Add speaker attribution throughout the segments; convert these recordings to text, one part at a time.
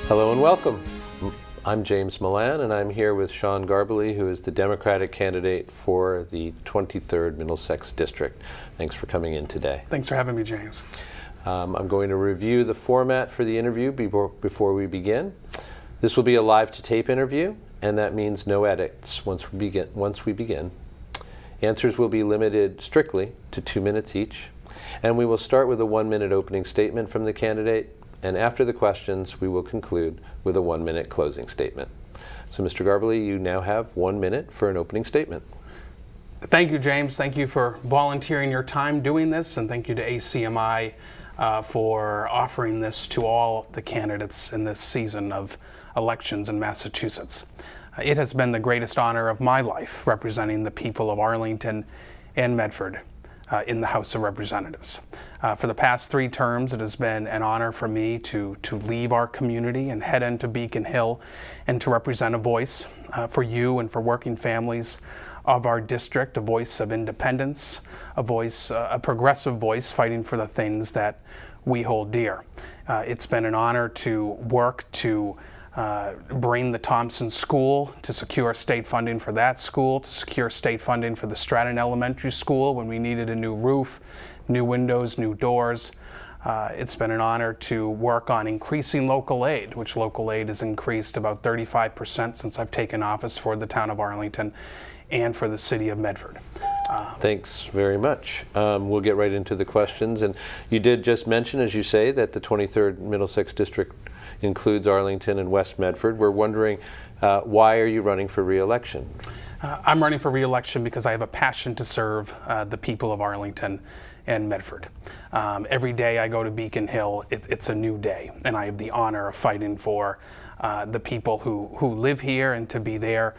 Speaker 1: Hello and welcome. I'm James Milan, and I'm here with Sean Garballey, who is the Democratic candidate for the 23rd Middlesex District. Thanks for coming in today.
Speaker 2: Thanks for having me, James.
Speaker 1: I'm going to review the format for the interview before we begin. This will be a live-to-tape interview, and that means no edits once we begin. Answers will be limited strictly to 2 minutes each, and we will start with a 1-minute opening statement from the candidate, and after the questions, we will conclude with a 1-minute closing statement. So, Mr. Garballey, you now have 1 minute for an opening statement.
Speaker 2: Thank you, James. Thank you for volunteering your time doing this, and thank you to ACMi for offering this to all the candidates in this season of elections in Massachusetts. It has been the greatest honor of my life representing the people of Arlington and Medford in the House of Representatives. For the past 3 terms, it has been an honor for me to leave our community and head into Beacon Hill and to represent a voice for you and for working families of our district, a voice of independence, a voice, a progressive voice fighting for the things that we hold dear. It's been an honor to work to bring the Thompson School, to secure state funding for that school, to secure state funding for the Stratton Elementary School when we needed a new roof, new windows, new doors. It's been an honor to work on increasing local aid, which local aid has increased about 35% since I've taken office for the town of Arlington and for the city of Medford.
Speaker 1: Thanks very much. We'll get right into the questions. And you did just mention, as you say, that the 23rd Middlesex District includes Arlington and West Medford. We're wondering, why are you running for re-election?
Speaker 2: I'm running for re-election because I have a passion to serve the people of Arlington and Medford. Every day I go to Beacon Hill, it's a new day, and I have the honor of fighting for the people who live here and to be their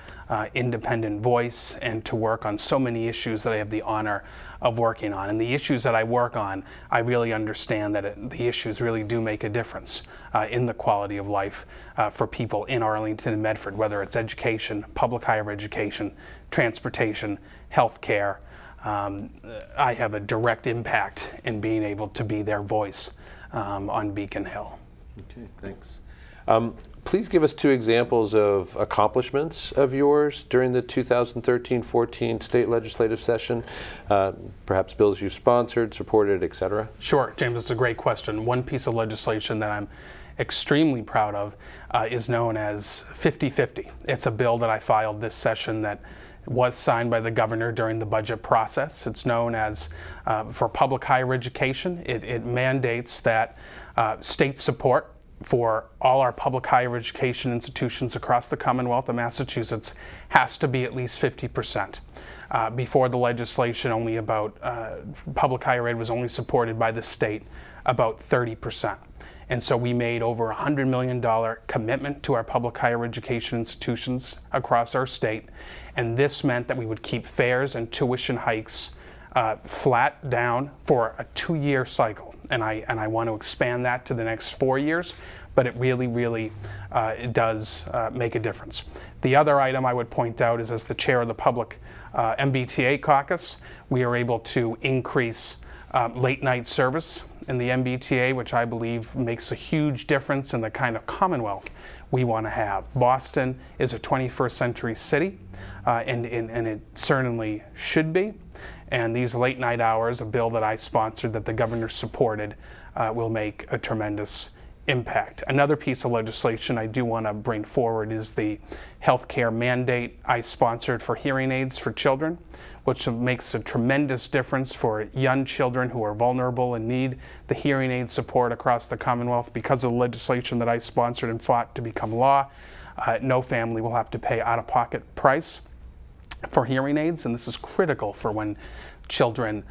Speaker 2: independent voice and to work on so many issues that I have the honor of working on. And the issues that I work on, I really understand that the issues really do make a difference in the quality of life for people in Arlington and Medford, whether it's education, public higher education, transportation, health care. I have a direct impact in being able to be their voice on Beacon Hill.
Speaker 1: Okay, thanks. Please give us 2 examples of accomplishments of yours during the 2013-14 state legislative session, perhaps bills you sponsored, supported, etc.
Speaker 2: Sure, James, that's a great question. One piece of legislation that I'm extremely proud of is known as 50-50. It's a bill that I filed this session that was signed by the governor during the budget process. It's known as, for public higher education, it mandates that state support for all our public higher education institutions across the Commonwealth of Massachusetts has to be at least 50%. Before the legislation, only about public higher ed was only supported by the state about 30%. And so we made over $100 million commitment to our public higher education institutions across our state. And this meant that we would keep fares and tuition hikes flat down for a 2-year cycle. And I want to expand that to the next 4 years, but it really it does make a difference. The other item I would point out is, as the chair of the public MBTA caucus, we are able to increase late night service in the MBTA, which I believe makes a huge difference in the kind of Commonwealth we want to have. Boston is a 21st century city, and it certainly should be. And these late night hours, a bill that I sponsored that the governor supported, will make a tremendous impact. Another piece of legislation I do want to bring forward is the healthcare mandate I sponsored for hearing aids for children, which makes a tremendous difference for young children who are vulnerable and need the hearing aid support across the Commonwealth. Because of the legislation that I sponsored and fought to become law, no family will have to pay out-of-pocket price for hearing aids, and this is critical for when children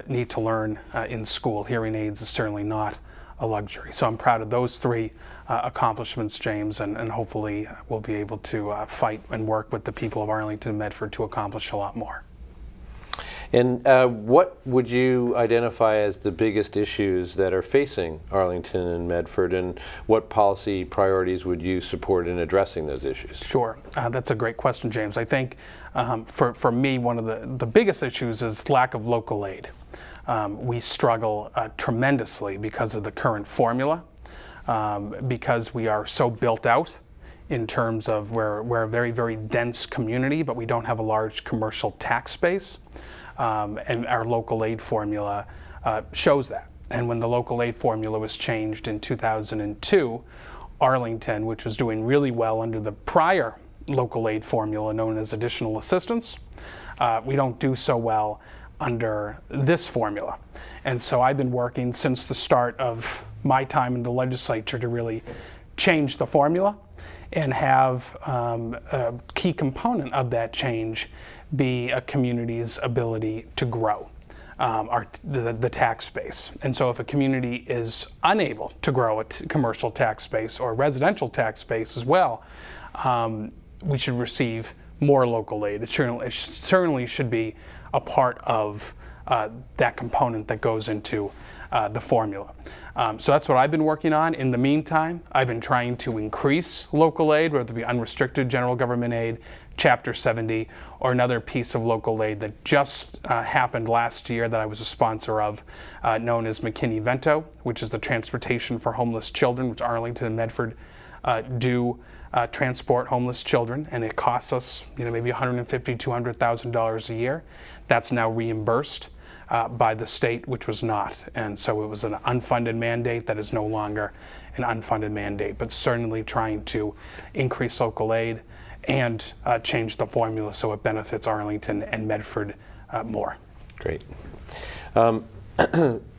Speaker 2: need to learn in school. Hearing aids is certainly not a luxury. So I'm proud of those 3 accomplishments, James, and hopefully we'll be able to fight and work with the people of Arlington and Medford to accomplish a lot more.
Speaker 1: And what would you identify as the biggest issues that are facing Arlington and Medford, and what policy priorities would you support in addressing those issues?
Speaker 2: Sure, that's a great question, James. I think for me, one of the biggest issues is lack of local aid. We struggle tremendously because of the current formula. because we are so built out in terms of we're a very, very dense community, but we don't have a large commercial tax base. And our local aid formula shows that. And when the local aid formula was changed in 2002, Arlington, which was doing really well under the prior local aid formula known as additional assistance, we don't do so well under this formula. And so I've been working since the start of my time in the legislature to really change the formula and have a key component of that change be a community's ability to grow the tax base. And so if a community is unable to grow a commercial tax base or residential tax base as well, we should receive more local aid. It certainly should be a part of that component that goes into the formula. So that's what I've been working on. In the meantime, I've been trying to increase local aid, whether it be unrestricted general government aid, Chapter 70, or another piece of local aid that just happened last year that I was a sponsor of, known as McKinney-Vento, which is the transportation for homeless children, which Arlington and Medford do transport homeless children, and it costs us, maybe $150,000, $200,000 a year. That's now reimbursed by the state, which was not. And so it was an unfunded mandate that is no longer an unfunded mandate, but certainly trying to increase local aid and change the formula so it benefits Arlington and Medford more.
Speaker 1: Great.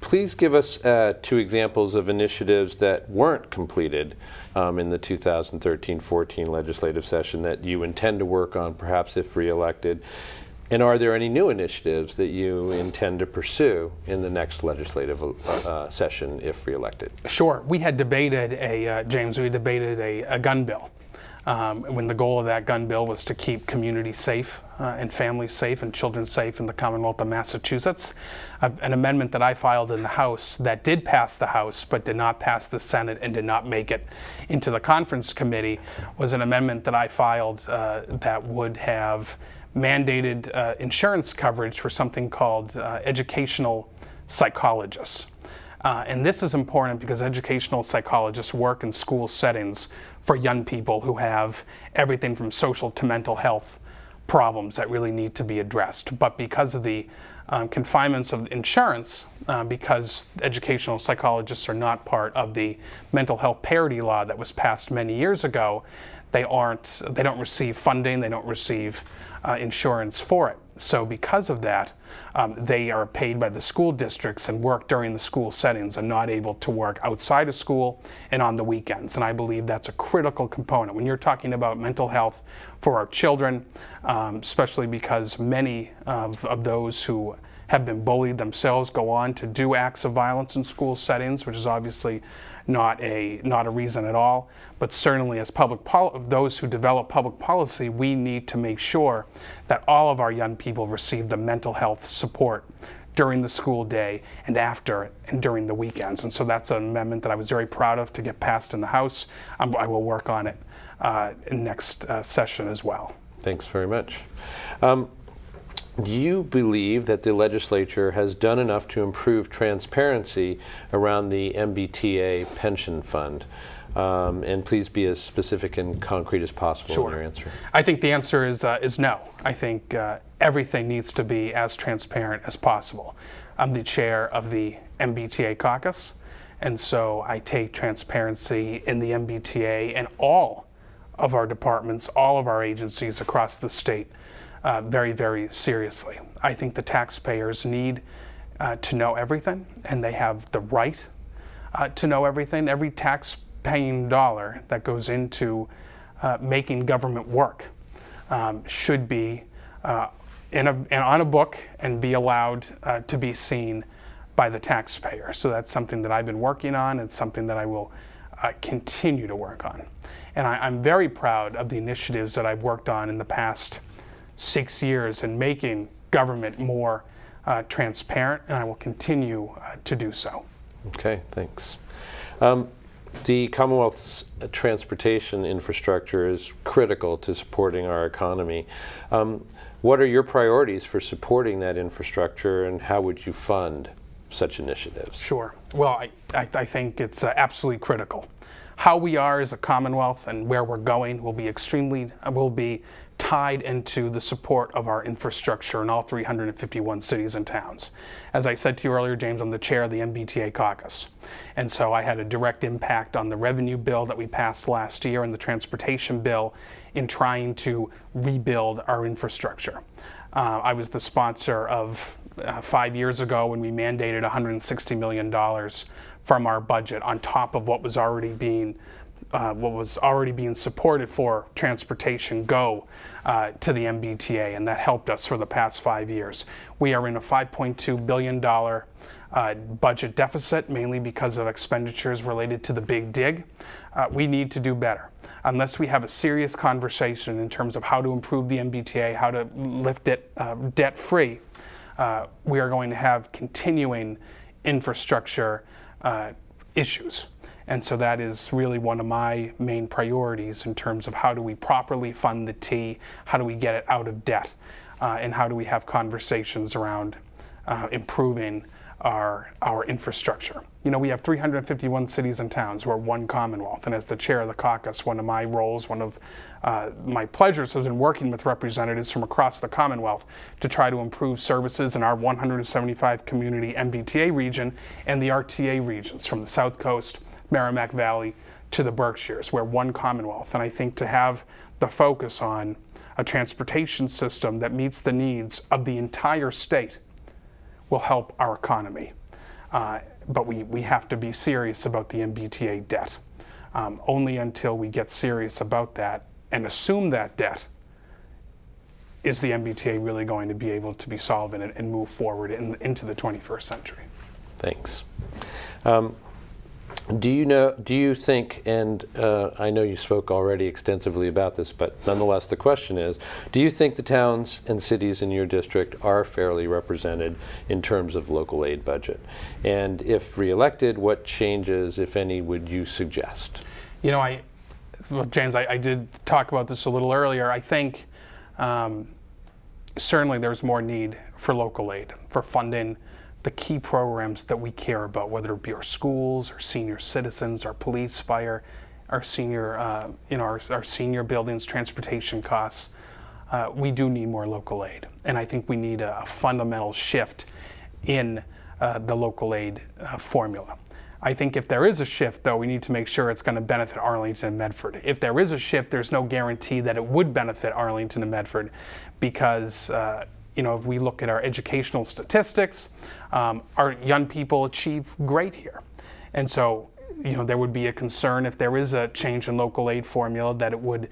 Speaker 1: Please give us 2 examples of initiatives that weren't completed in the 2013-14 legislative session that you intend to work on, perhaps if reelected. And are there any new initiatives that you intend to pursue in the next legislative session if reelected?
Speaker 2: Sure. We had debated a gun bill. When the goal of that gun bill was to keep communities safe and families safe and children safe in the Commonwealth of Massachusetts. An amendment that I filed in the House that did pass the House but did not pass the Senate and did not make it into the conference committee was an amendment that I filed that would have mandated insurance coverage for something called educational psychologists. And this is important because educational psychologists work in school settings for young people who have everything from social to mental health problems that really need to be addressed. But because of the confinements of insurance, because educational psychologists are not part of the mental health parity law that was passed many years ago, they don't receive funding, they don't receive insurance for it. So because of that, they are paid by the school districts and work during the school settings and not able to work outside of school and on the weekends. And I believe that's a critical component. When you're talking about mental health for our children, especially because many of those who have been bullied themselves go on to do acts of violence in school settings, which is obviously not a reason at all. But certainly as those who develop public policy, we need to make sure that all of our young people receive the mental health support during the school day and after and during the weekends. And so that's an amendment that I was very proud of to get passed in the House. I will work on it in next session as well.
Speaker 1: Thanks very much. Do you believe that the legislature has done enough to improve transparency around the MBTA pension fund? And please be as specific and concrete as possible in your answer.
Speaker 2: I think the answer is no. I think everything needs to be as transparent as possible. I'm the chair of the MBTA caucus, and so I take transparency in the MBTA and all of our departments, all of our agencies across the state very, very seriously. I think the taxpayers need to know everything, and they have the right to know everything. Every tax-paying dollar that goes into making government work should be on a book and be allowed to be seen by the taxpayer. So that's something that I've been working on. It's something that I will continue to work on. And I'm very proud of the initiatives that I've worked on in the past 6 years in making government more transparent, and I will continue to do so.
Speaker 1: Okay, thanks. The Commonwealth's transportation infrastructure is critical to supporting our economy. What are your priorities for supporting that infrastructure, and how would you fund such initiatives?
Speaker 2: Sure. Well, I think it's absolutely critical. how we are as a Commonwealth and where we're going will be tied into the support of our infrastructure in all 351 cities and towns. As I said to you earlier, James, I'm the chair of the MBTA caucus. And so I had a direct impact on the revenue bill that we passed last year and the transportation bill in trying to rebuild our infrastructure. I was the sponsor of 5 years ago when we mandated $160 million from our budget on top of what was already being supported for transportation go to the MBTA, and that helped us for the past 5 years. We are in a $5.2 billion budget deficit, mainly because of expenditures related to the Big Dig. We need to do better. Unless we have a serious conversation in terms of how to improve the MBTA, how to lift it debt-free, we are going to have continuing infrastructure issues. And so that is really one of my main priorities in terms of how do we properly fund the T, how do we get it out of debt, and how do we have conversations around improving our infrastructure. You know, we have 351 cities and towns. We're one Commonwealth, and as the chair of the caucus, one of my roles, one of my pleasures has been working with representatives from across the Commonwealth to try to improve services in our 175 community MBTA region and the RTA regions from the South Coast, Merrimack Valley to the Berkshires. We're one Commonwealth, and I think to have the focus on a transportation system that meets the needs of the entire state will help our economy. But we have to be serious about the MBTA debt. Only until we get serious about that and assume that debt is the MBTA really going to be able to be solved and move forward into the 21st century.
Speaker 1: Thanks. Do you think, and I know you spoke already extensively about this, but nonetheless the question is, do you think the towns and cities in your district are fairly represented in terms of local aid budget? And if reelected, what changes, if any, would you suggest? You know,
Speaker 2: James, I did talk about this a little earlier. I think certainly there's more need for local aid, for funding the key programs that we care about, whether it be our schools, our senior citizens, our police, fire, our senior, our senior buildings, transportation costs. We do need more local aid, and I think we need a fundamental shift in the local aid formula. I think if there is a shift, though, we need to make sure it's going to benefit Arlington and Medford. If there is a shift, there's no guarantee that it would benefit Arlington and Medford, because if we look at our educational statistics, our young people achieve great here. And so, there would be a concern if there is a change in local aid formula that it would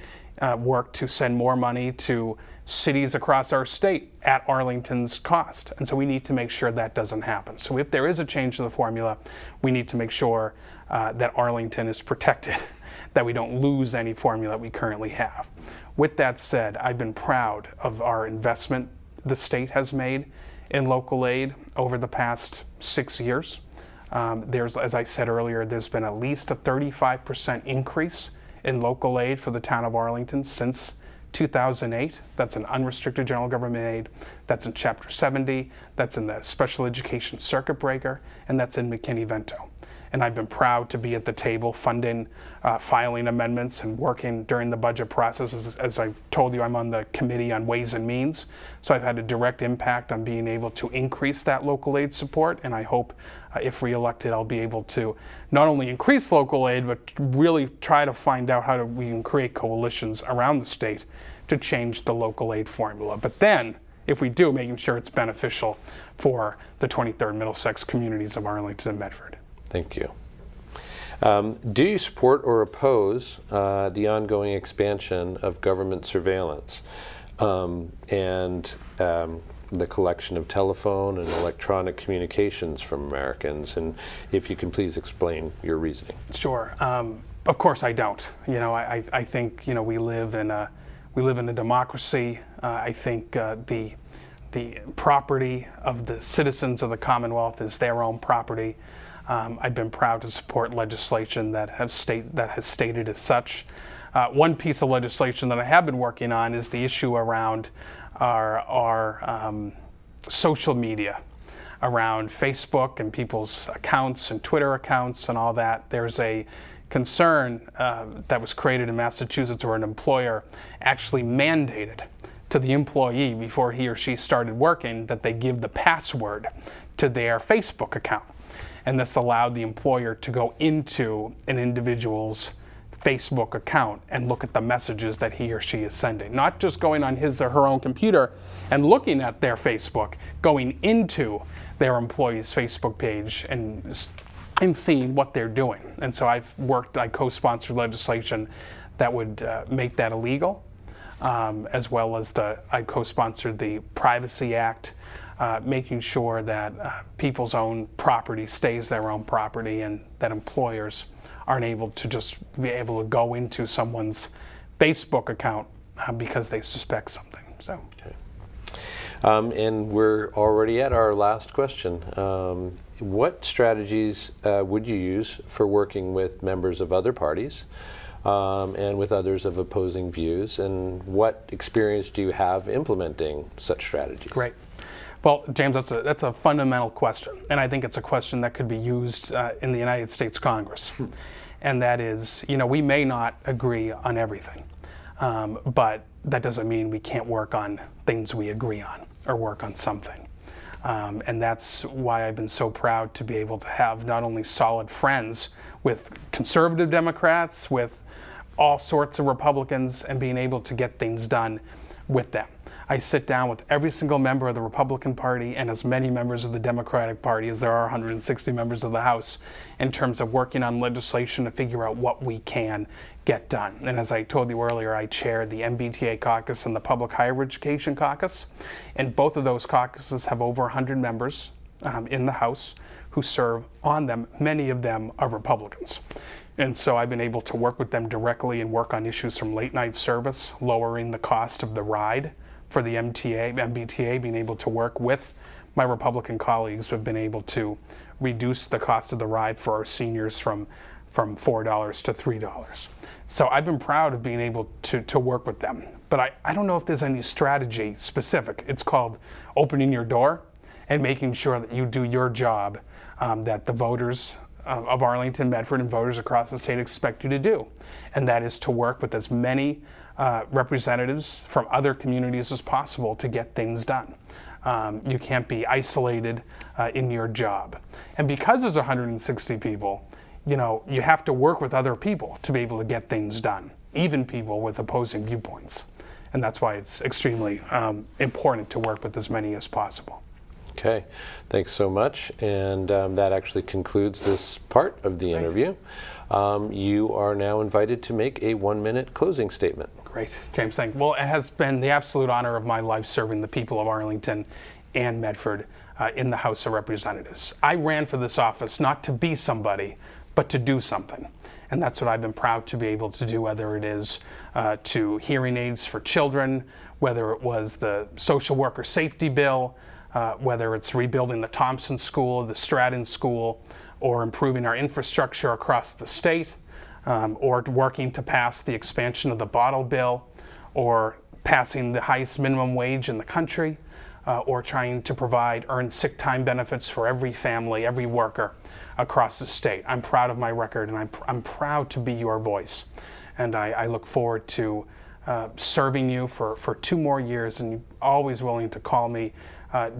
Speaker 2: work to send more money to cities across our state at Arlington's cost. And so we need to make sure that doesn't happen. So if there is a change in the formula, we need to make sure that Arlington is protected, that we don't lose any formula we currently have. With that said, I've been proud of our investment the state has made in local aid over the past 6 years. As I said earlier, there's been at least a 35% increase in local aid for the town of Arlington since 2008. That's in unrestricted general government aid, that's in Chapter 70, that's in the special education circuit breaker, and that's in McKinney-Vento. And I've been proud to be at the table funding, filing amendments and working during the budget process. As I've told you, I'm on the Committee on Ways and Means, so I've had a direct impact on being able to increase that local aid support, and I hope if reelected, I'll be able to not only increase local aid, but really try to find out how we can create coalitions around the state to change the local aid formula. But then, if we do, making sure it's beneficial for the 23rd Middlesex communities of Arlington and Medford.
Speaker 1: Thank you. Do you support or oppose the ongoing expansion of government surveillance and the collection of telephone and electronic communications from Americans? And if you can please explain your reasoning.
Speaker 2: Sure. Of course I don't. I think we live in a democracy. I think the property of the citizens of the Commonwealth is their own property. I've been proud to support legislation that has stated as such. One piece of legislation that I have been working on is the issue around our social media, around Facebook and people's accounts and Twitter accounts and all that. There's a concern that was created in Massachusetts, where an employer actually mandated to the employee before he or she started working that they give the password to their Facebook account. And this allowed the employer to go into an individual's Facebook account and look at the messages that he or she is sending. Not just going on his or her own computer and looking at their Facebook, going into their employee's Facebook page and seeing what they're doing. And so I co-sponsored legislation that would make that illegal, as well as I co-sponsored the Privacy Act, making sure that people's own property stays their own property, and that employers aren't able to just be able to go into someone's Facebook account because they suspect something. So.
Speaker 1: Okay. And we're already at our last question. What strategies would you use for working with members of other parties and with others of opposing views, and what experience do you have implementing such strategies?
Speaker 2: Great. Well, James, that's a fundamental question, and I think it's a question that could be used in the United States Congress. And that is, we may not agree on everything, but that doesn't mean we can't work on things we agree on or work on something. And that's why I've been so proud to be able to have not only solid friends with conservative Democrats, with all sorts of Republicans, and being able to get things done with them. I sit down with every single member of the Republican Party and as many members of the Democratic Party as there are 160 members of the House in terms of working on legislation to figure out what we can get done. And as I told you earlier, I chair the MBTA caucus and the Public Higher Education caucus. And both of those caucuses have over 100 members in the House who serve on them. Many of them are Republicans. And so I've been able to work with them directly and work on issues from late night service, lowering the cost of the ride for the MBTA, being able to work with my Republican colleagues who have been able to reduce the cost of the ride for our seniors from $4 to $3. So I've been proud of being able to work with them. But I don't know if there's any strategy specific. It's called opening your door and making sure that you do your job that the voters of Arlington, Medford, and voters across the state expect you to do. And that is to work with as many representatives from other communities as possible to get things done. You can't be isolated in your job. And because there's 160 people, you have to work with other people to be able to get things done, even people with opposing viewpoints. And that's why it's extremely important to work with as many as possible.
Speaker 1: Okay, thanks so much. And that actually concludes this part of the interview. You are now invited to make a 1-minute closing statement.
Speaker 2: Great, James, thank you. Well, it has been the absolute honor of my life serving the people of Arlington and Medford in the House of Representatives. I ran for this office not to be somebody, but to do something. And that's what I've been proud to be able to do, whether it is to hearing aids for children, whether it was the social worker safety bill, whether it's rebuilding the Thompson School, the Stratton School, or improving our infrastructure across the state, or working to pass the expansion of the bottle bill, or passing the highest minimum wage in the country, or trying to provide earned sick time benefits for every family, every worker across the state. I'm proud of my record, and I'm proud to be your voice. And I look forward to serving you for 2 more years, and you're always willing to call me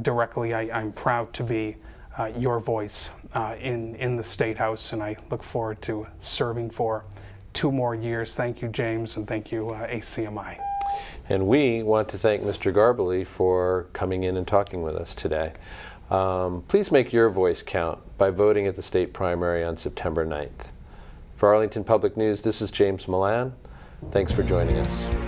Speaker 2: directly. I'm proud to be your voice in the State House, and I look forward to serving for 2 more years. Thank you, James, and thank you, ACMi.
Speaker 1: And we want to thank Mr. Garballey for coming in and talking with us today. Please make your voice count by voting at the state primary on September 9th. For Arlington Public News, this is James Milan. Thanks for joining us.